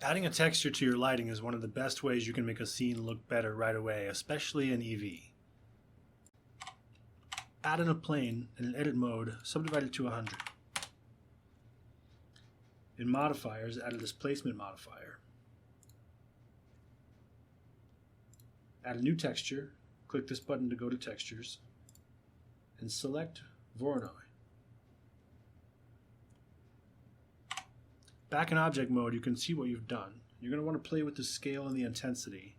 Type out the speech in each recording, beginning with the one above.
Adding a texture to your lighting is one of the best ways you can make a scene look better right away, especially in Eevee. Add in a plane in an edit mode, subdivide it to 100. In modifiers, add a displacement modifier. Add a new texture, click this button to go to textures, and select Voronoi. Back in object mode, you can see what you've done. You're going to want to play with the scale and the intensity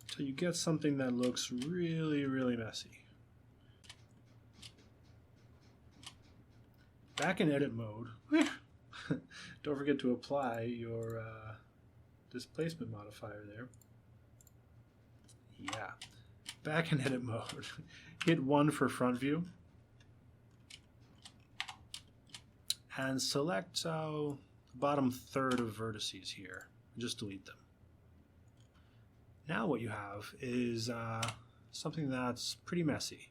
until you get something that looks really, really messy. Back in edit mode, don't forget to apply your displacement modifier there. Yeah. Back in edit mode, hit 1 for front view. And select the bottom third of vertices here. Just delete them. Now what you have is something that's pretty messy.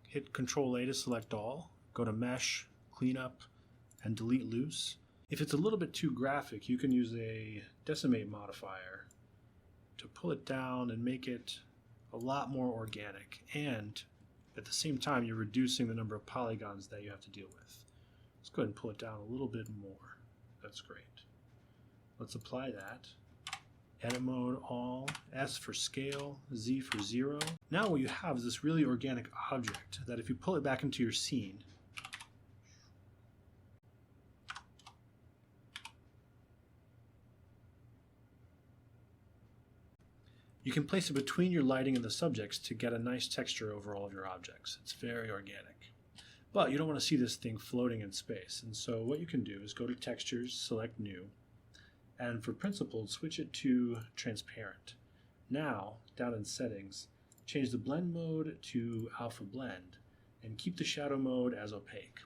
Hit Control A to select all. Go to Mesh, Cleanup, and Delete Loose. If it's a little bit too graphic, you can use a Decimate modifier to pull it down and make it a lot more organic. And at the same time, you're reducing the number of polygons that you have to deal with. Let's go ahead and pull it down a little bit more. That's great. Let's apply that. Edit mode, all, S for scale, Z for 0. Now what you have is this really organic object that if you pull it back into your scene, you can place it between your lighting and the subjects to get a nice texture over all of your objects. It's very organic. But you don't want to see this thing floating in space. And so what you can do is go to Textures, select New, and for Principled, switch it to Transparent. Now, down in Settings, change the Blend mode to Alpha Blend, and keep the Shadow mode as Opaque.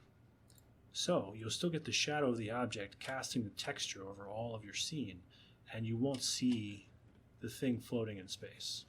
So you'll still get the shadow of the object casting the texture over all of your scene, and you won't see the thing floating in space.